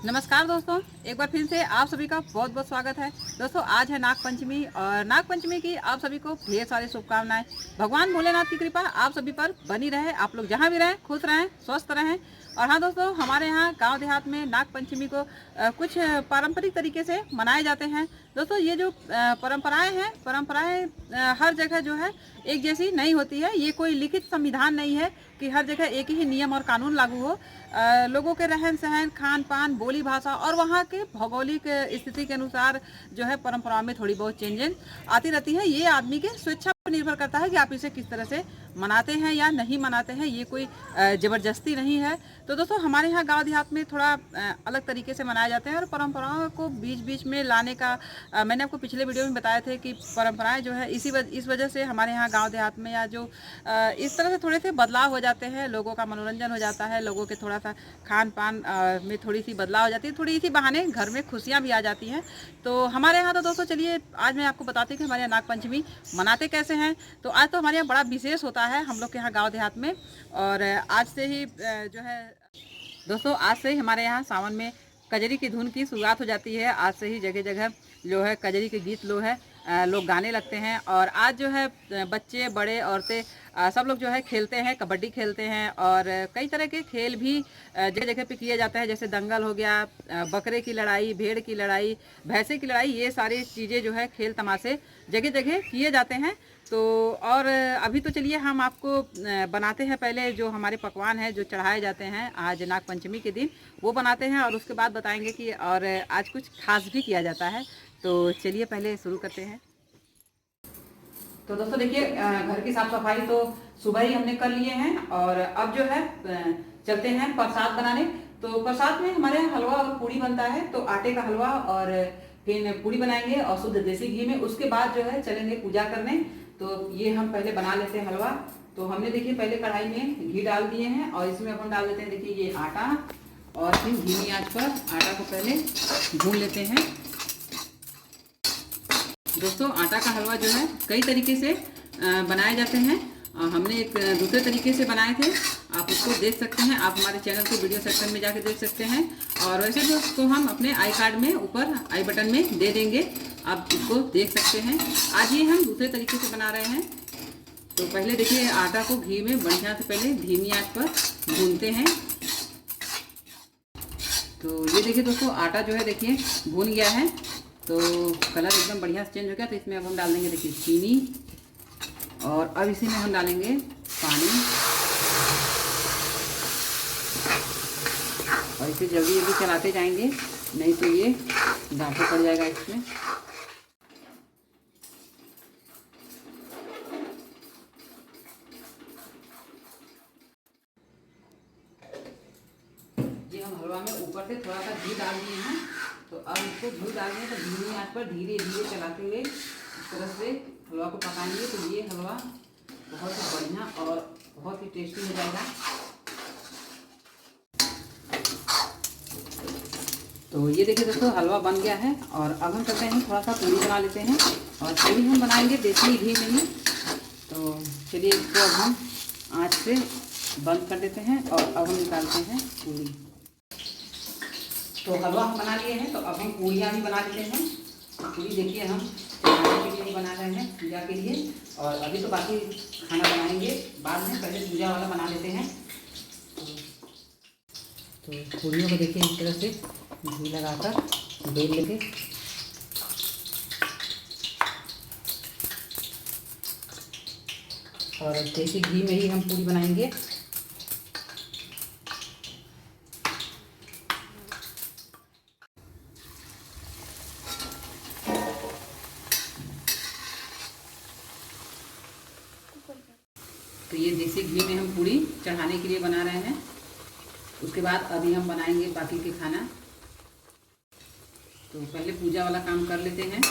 नमस्कार दोस्तों, एक बार फिर से आप सभी का बहुत बहुत स्वागत है। दोस्तों आज है नाग पंचमी और नाग पंचमी की आप सभी को ढेर सारी शुभकामनाएं। भगवान भोलेनाथ की कृपा आप सभी पर बनी रहे। आप लोग जहां भी रहें खुश रहें, स्वस्थ रहें। और हाँ दोस्तों, हमारे यहाँ गांव देहात में नाग पंचमी को कुछ पारंपरिक तरीके से मनाए जाते हैं। दोस्तों ये जो परंपराएं हर जगह जो है एक जैसी नहीं होती है। ये कोई लिखित संविधान नहीं है कि हर जगह एक ही नियम और कानून लागू हो। लोगों के रहन सहन, खान पान, बोली भाषा और वहाँ के भौगोलिक स्थिति के अनुसार जो है परंपराओं में थोड़ी बहुत चेंजेस आती रहती है। ये आदमी के स्वेच्छा पर निर्भर करता है कि आप इसे किस तरह से मनाते हैं या नहीं मनाते हैं। ये कोई ज़बरदस्ती नहीं है। तो दोस्तों हमारे यहाँ गांव देहात में थोड़ा अलग तरीके से मनाए जाते हैं और परंपराओं को बीच बीच में लाने का मैंने आपको पिछले वीडियो में बताए थे कि परंपराएं जो है इस वजह से हमारे यहाँ गांव देहात में या जो इस तरह से थोड़े से बदलाव हो जाते हैं। लोगों का मनोरंजन हो जाता है, लोगों के थोड़ा सा खान पान में थोड़ी सी बदलाव हो जाती है, थोड़ी सी बहाने घर में खुशियाँ भी आ जाती हैं। तो हमारे यहाँ तो दोस्तों चलिए आज मैं आपको बताती हूँ कि हमारे यहाँ नाग पंचमी मनाते कैसे हैं। तो आज तो हमारे यहाँ बड़ा विशेष होता है हम लोग के यहाँ गाँव देहात में। और आज से ही जो है दोस्तों, आज से ही हमारे यहाँ सावन में कजरी की धुन की शुरुआत हो जाती है। आज से ही जगह जगह जो है कजरी के गीत लोग गाने लगते हैं। और आज जो है बच्चे बड़े औरतें सब लोग जो है खेलते हैं, कबड्डी खेलते हैं और कई तरह के खेल भी जगह जगह पे किए जाते हैं। जैसे दंगल हो गया, बकरे की लड़ाई, भेड़ की लड़ाई, भैंसे की लड़ाई, ये सारी चीज़ें जो है खेल तमाशे जगह जगह किए जाते हैं। तो और अभी तो चलिए हम आपको बनाते हैं पहले जो हमारे पकवान हैं जो चढ़ाए जाते हैं आज नाग पंचमी के दिन, वो बनाते हैं और उसके बाद बताएंगे कि और आज कुछ खास भी किया जाता है। तो चलिए पहले शुरू करते हैं। तो दोस्तों देखिए, घर की साफ सफाई तो सुबह ही हमने कर लिए हैं और अब जो है चलते हैं प्रसाद बनाने। तो प्रसाद में हमारे यहाँ हलवा और पूड़ी बनता है। तो आटे का हलवा और फिर पूड़ी बनाएंगे और शुद्ध देसी घी में। उसके बाद जो है चलेंगे पूजा करने। तो ये हम पहले बना लेते हैं हलवा। तो हमने देखिए पहले कढ़ाई में घी डाल दिए हैं और इसमें अपन डाल देते हैं देखिए ये आटा। और फिर धीमी आंच पर आटा को पहले भून लेते हैं। दोस्तों आटा का हलवा जो है कई तरीके से बनाए जाते हैं। हमने एक दूसरे तरीके से बनाए थे, आप उसको देख सकते हैं। आप हमारे चैनल के वीडियो सेक्शन में जाके देख सकते हैं। और वैसे तो उसको हम अपने आई कार्ड में ऊपर आई बटन में दे देंगे, आप उसको देख सकते हैं। आज ये हम दूसरे तरीके से बना रहे हैं। तो पहले देखिए आटा को घी में बढ़िया से पहले धीमी आंच पर भूनते हैं। तो ये देखिए दोस्तों आटा जो है देखिए भून गया है। तो कलर एकदम बढ़िया से चेंज हो गया। तो इसमें अब हम डाल देंगे देखिए चीनी और अब इसी में हम डालेंगे पानी और इसे जल्दी जल्दी चलाते जाएंगे, नहीं तो ये गाढ़ा पड़ जाएगा इसमें। ये हम हलवा में ऊपर से थोड़ा सा घी डाल दिए हैं। तो अब इसको घी डाल दें तो धीमी आंच पर धीरे धीरे चलाते हुए इस तरह से हलवा को पकाएंगे। तो ये हलवा बहुत ही बढ़िया और बहुत ही टेस्टी हो जाएगा। तो ये देखिए दोस्तों हलवा बन गया है और अब हम करते हैं थोड़ा सा पूरी बना लेते हैं। और पूरी हम बनाएंगे देसी घी में ही। तो चलिए इसको अब हम आँच से बंद कर देते हैं और अब हम निकालते हैं पूरी। तो हलवा हम बना लिए हैं, तो अब हम पूड़ियाँ भी बना लेते हैं। पूरी देखिए हम चढ़ाने के लिए बना रहे हैं, पूजा के लिए। और अभी तो बाकी खाना बनाएंगे बाद में, पहले पूजा वाला बना लेते हैं। तो पूड़ियों को देखिए इस तरह से घी लगाकर बेल लेंगे। और देसी घी में ही हम पूरी बनाएंगे। तो ये देसी घी में हम पूड़ी चढ़ाने के लिए बना रहे हैं। उसके बाद अभी हम बनाएंगे बाकी के खाना। तो पहले पूजा वाला काम कर लेते हैं।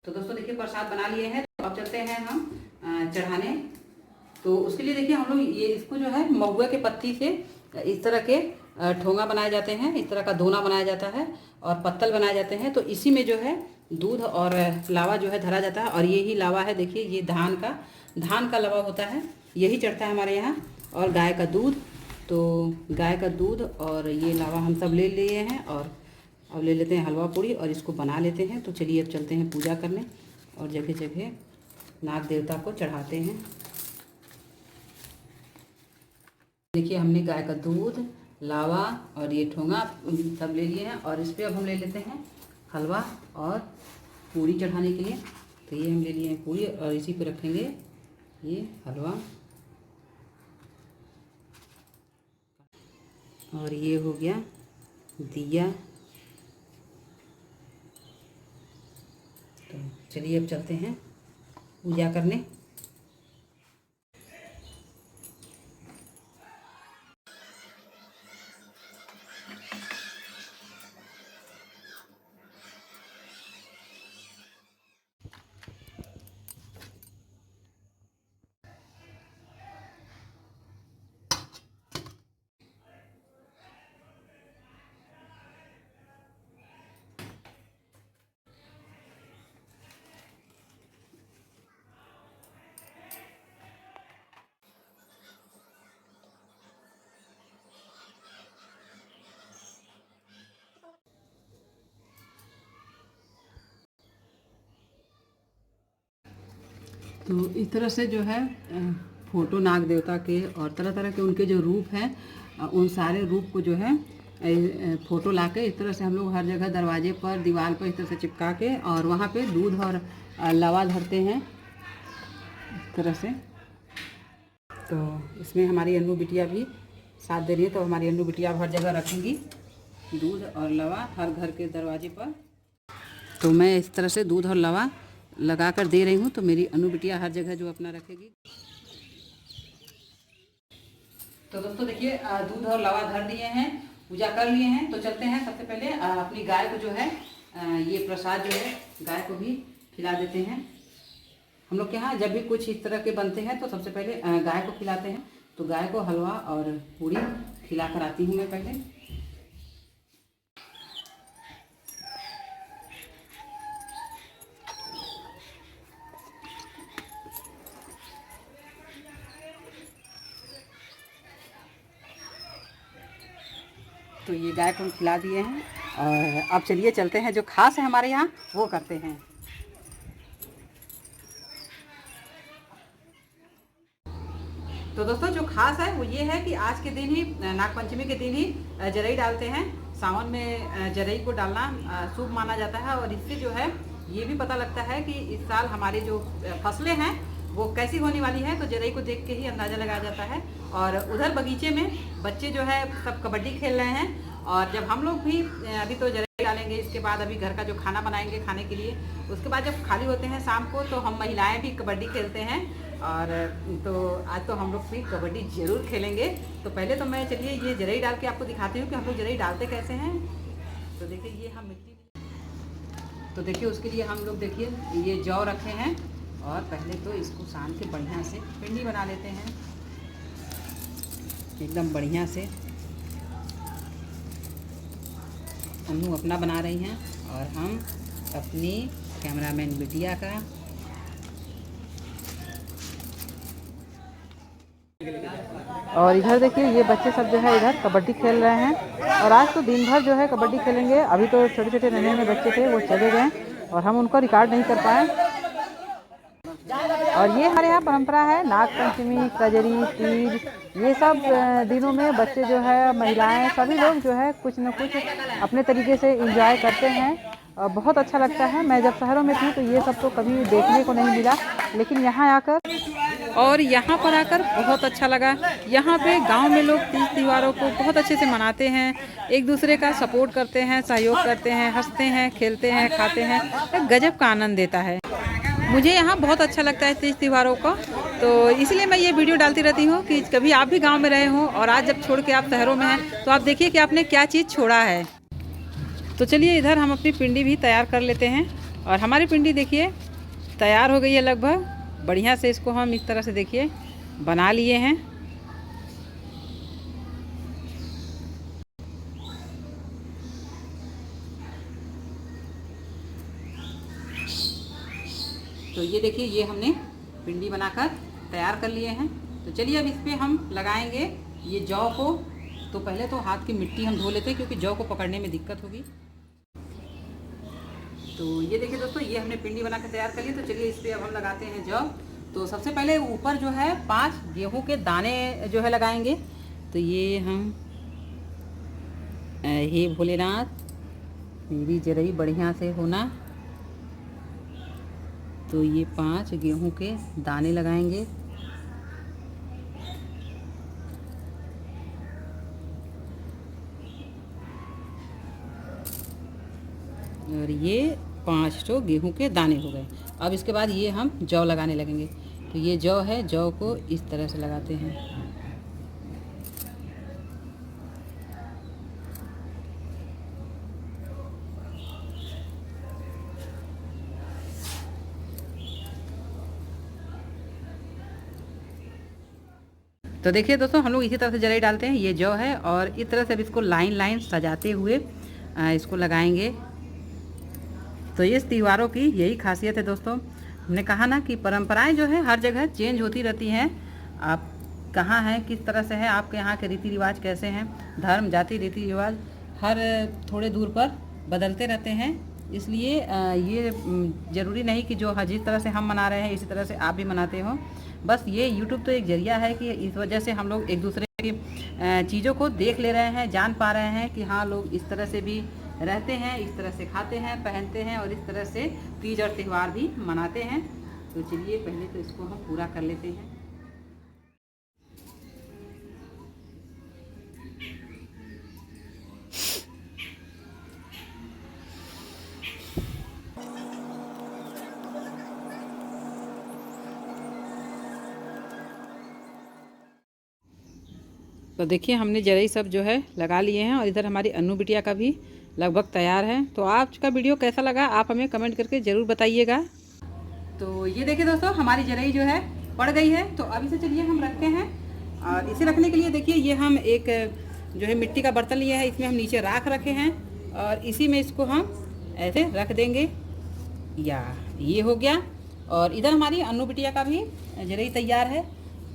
तो दोस्तों देखिए प्रसाद बना लिए हैं। तो अब चलते हैं हम चढ़ाने। तो उसके लिए देखिए हम लोग ये इसको जो है महुआ के पत्ती से इस तरह के ठोंगा बनाए जाते हैं, इस तरह का दोना बनाया जाता है और पत्तल बनाए जाते हैं। तो इसी में जो है दूध और लावा जो है धरा जाता है। और यही लावा है, देखिए ये धान का लावा होता है, यही चढ़ता है हमारे यहाँ। और गाय का दूध, तो गाय का दूध और ये लावा हम सब ले लिए हैं। और अब ले लेते हैं हलवा पूड़ी और इसको बना लेते हैं। तो चलिए अब चलते हैं पूजा करने और जगह जगह नाग देवता को चढ़ाते हैं। देखिए हमने गाय का दूध, लावा और ये ठोंगा सब ले लिए हैं। और इस पर अब हम ले लेते हैं हलवा और पूड़ी चढ़ाने के लिए। तो ये हम ले लिए हैं पूड़ी और इसी पे रखेंगे ये हलवा। और ये हो गया दिया। तो चलिए अब चलते हैं पूजा करने। तो इस तरह से जो है फोटो नाग देवता के और तरह तरह के उनके जो रूप हैं, उन सारे रूप को जो है फ़ोटो लाके इस तरह से हम लोग हर जगह दरवाजे पर, दीवार पर इस तरह से चिपका के और वहाँ पे दूध और लावा धरते हैं इस तरह से। तो इसमें हमारी अन्नू बिटिया भी साथ दे रही है। तो हमारी अन्नू बिटिया हर जगह रखेंगी दूध और लावा हर घर के दरवाजे पर। तो मैं इस तरह से दूध और लावा लगा कर दे रही हूँ। तो मेरी अन्नू बिटिया हर जगह जो अपना रखेगी। तो दोस्तों देखिए दूध और लावा धर दिए हैं, पूजा कर लिए हैं। तो चलते हैं सबसे पहले अपनी गाय को जो है ये प्रसाद जो है गाय को भी खिला देते हैं। हम लोग के यहाँ जब भी कुछ इस तरह के बनते हैं तो सबसे पहले गाय को खिलाते हैं। तो गाय को हलवा और पूड़ी खिला कर आती हूँ मैं पहले। तो ये गाय को हम खिला दिए हैं और अब चलिए चलते हैं जो खास है हमारे यहाँ वो करते हैं। तो दोस्तों जो खास है वो ये है कि आज के दिन ही, नागपंचमी के दिन ही जरई डालते हैं। सावन में जरई को डालना शुभ माना जाता है और इससे जो है ये भी पता लगता है कि इस साल हमारी जो फसलें हैं वो कैसी होने वाली है। तो जरई को देख के ही अंदाज़ा लगाया जाता है। और उधर बगीचे में बच्चे जो है सब कबड्डी खेल रहे हैं। और जब हम लोग भी अभी तो जरई डालेंगे, इसके बाद अभी घर का जो खाना बनाएंगे खाने के लिए, उसके बाद जब खाली होते हैं शाम को तो हम महिलाएं भी कबड्डी खेलते हैं। और तो आज तो हम लोग भी कबड्डी ज़रूर खेलेंगे। तो पहले तो मैं चलिए ये जरई डाल के आपको दिखाती हूँ कि हम लोग जरई डालते कैसे हैं। तो देखिए ये हम मिट्टी, तो देखिए उसके लिए हम लोग देखिए ये जौ रखे हैं और पहले तो इसको सान के बढ़िया से पिंडी बना लेते हैं एकदम बढ़िया से। अन्नू अपना बना रही हैं और हम अपनी कैमरामैन बिटिया का। और इधर देखिए ये बच्चे सब जो है इधर कबड्डी खेल रहे हैं। और आज तो दिन भर जो है कबड्डी खेलेंगे। अभी तो छोटे छोटे नन्हे नन्हे बच्चे थे वो चले गए और हम उनको रिकॉर्ड नहीं कर पाए। और ये हमारे यहाँ परंपरा है, नाग पंचमी, कजरी, तीज, ये सब दिनों में बच्चे जो है, महिलाएं, सभी लोग जो है कुछ न कुछ अपने तरीके से एंजॉय करते हैं और बहुत अच्छा लगता है। मैं जब शहरों में थी तो ये सब तो कभी देखने को नहीं मिला, लेकिन यहाँ आकर और यहाँ पर आकर बहुत अच्छा लगा। यहाँ पे गांव में लोग तीज त्योहारों को बहुत अच्छे से मनाते हैं, एक दूसरे का सपोर्ट करते हैं, सहयोग करते हैं, हंसते हैं, खेलते हैं, खाते हैं। एक गजब का आनंद देता है। मुझे यहाँ बहुत अच्छा लगता है तीज त्योहारों का। तो इसलिए मैं ये वीडियो डालती रहती हूँ कि कभी आप भी गांव में रहे हों और आज जब छोड़ के आप शहरों में हैं तो आप देखिए कि आपने क्या चीज़ छोड़ा है। तो चलिए इधर हम अपनी पिंडी भी तैयार कर लेते हैं। और हमारी पिंडी देखिए तैयार हो गई है लगभग। बढ़िया से इसको हम इस तरह से देखिए बना लिए हैं। तो ये देखिए, ये हमने पिंडी बनाकर तैयार कर लिए हैं। तो चलिए अब इस पर हम लगाएंगे ये जौ को। तो पहले तो हाथ की मिट्टी हम धो लेते हैं क्योंकि जौ को पकड़ने में दिक्कत होगी। तो ये देखिए दोस्तों, ये हमने पिंडी बना के तैयार कर ली। तो चलिए इस पर अब हम लगाते हैं जौ। तो सबसे पहले ऊपर जो है 5 गेहूं के दाने जो है लगाएंगे। तो ये हम हे भोलेनाथ मेरी जरई बढ़िया से होना। तो ये 5 गेहूं के दाने लगाएंगे। और ये 5 तो गेहूं के दाने हो गए। अब इसके बाद ये हम जौ लगाने लगेंगे। तो ये जौ है, जौ को इस तरह से लगाते हैं। तो देखिए दोस्तों, हम लोग इसी तरह से जरई डालते हैं। ये जौ है और इस तरह से अब इसको लाइन लाइन सजाते हुए इसको लगाएंगे। तो इस त्योहारों की यही खासियत है दोस्तों। हमने कहा ना कि परंपराएं जो है हर जगह चेंज होती रहती हैं। आप कहाँ हैं, किस तरह से हैं, आपके यहाँ के रीति रिवाज कैसे हैं, धर्म जाति रीति रिवाज हर थोड़े दूर पर बदलते रहते हैं। इसलिए ये ज़रूरी नहीं कि जो जिस तरह से हम मना रहे हैं इसी तरह से आप भी मनाते हो। बस ये यूट्यूब तो एक ज़रिया है कि इस वजह से हम लोग एक दूसरे की चीज़ों को देख ले रहे हैं, जान पा रहे हैं कि हाँ, लोग इस तरह से भी रहते हैं, इस तरह से खाते हैं, पहनते हैं और इस तरह से तीज और त्यौहार भी मनाते हैं। तो चलिए पहले तो इसको हम पूरा कर लेते हैं। तो देखिए, हमने जरई सब जो है लगा लिए हैं और इधर हमारी अन्नू बिटिया का भी लगभग तैयार है। तो आज का वीडियो कैसा लगा आप हमें कमेंट करके ज़रूर बताइएगा। तो ये देखिए दोस्तों, हमारी जरई जो है पड़ गई है। तो अब इसे चलिए हम रखते हैं। और इसे रखने के लिए देखिए, ये हम एक जो है मिट्टी का बर्तन लिया है, इसमें हम नीचे राख रखे हैं और इसी में इसको हम ऐसे रख देंगे। या ये हो गया। और इधर हमारी अन्नू बिटिया का भी जरई तैयार है।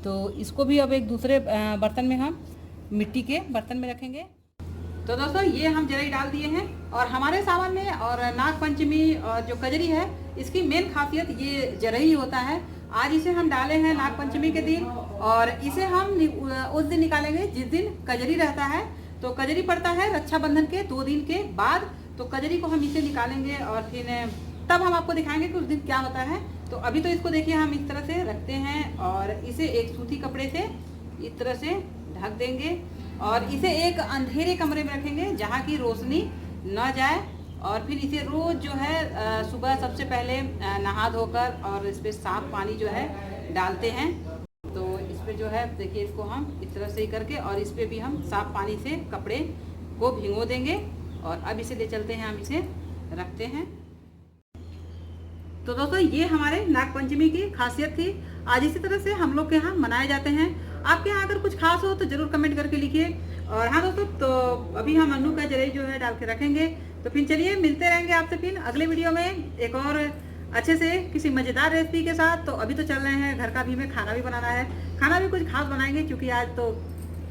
तो इसको भी अब एक दूसरे बर्तन में हम मिट्टी के बर्तन में रखेंगे। तो दोस्तों, ये हम जरई डाल दिए हैं और हमारे सावन में और नाग पंचमी और जो कजरी है, इसकी मेन खासियत ये जरई होता है। आज इसे हम डाले हैं नाग पंचमी के दिन और इसे हम उस दिन निकालेंगे जिस दिन कजरी रहता है। तो कजरी पड़ता है रक्षाबंधन के 2 दिन के बाद। तो कजरी को हम इसे निकालेंगे और फिर तब हम आपको दिखाएंगे कि उस दिन क्या होता है। तो अभी तो इसको देखिए हम इस तरह से रखते हैं और इसे एक सूती कपड़े से इस तरह से ढक देंगे और इसे एक अंधेरे कमरे में रखेंगे जहाँ की रोशनी न जाए। और फिर इसे रोज जो है सुबह सबसे पहले नहा धोकर और इस पर साफ पानी जो है डालते हैं। तो इस पर जो है देखिए, इसको हम इस तरह से ही करके और इस पर भी हम साफ पानी से कपड़े को भिगो देंगे। और अब इसे ले चलते हैं, हम इसे रखते हैं। तो दोस्तों, ये हमारे नाग पंचमी की खासियत थी। आज इसी तरह से हम लोग के यहाँ मनाए जाते हैं। आपके यहाँ अगर कुछ खास हो तो जरूर कमेंट करके लिखिए। और हाँ दोस्तों, तो अभी हम अन्नू का जरई जो है डाल के रखेंगे। तो फिर चलिए मिलते रहेंगे आपसे फिर अगले वीडियो में एक और अच्छे से किसी मज़ेदार रेसिपी के साथ। तो अभी तो चल रहे हैं, घर का भी हमें खाना भी बनाना है, खाना भी कुछ खास बनाएंगे क्योंकि आज तो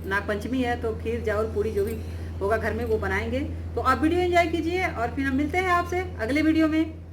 नाग पंचमी है। तो खीर चावल पूड़ी जो भी होगा घर में वो बनाएंगे। तो आप वीडियो एंजॉय कीजिए और फिर हम मिलते हैं आपसे अगले वीडियो में।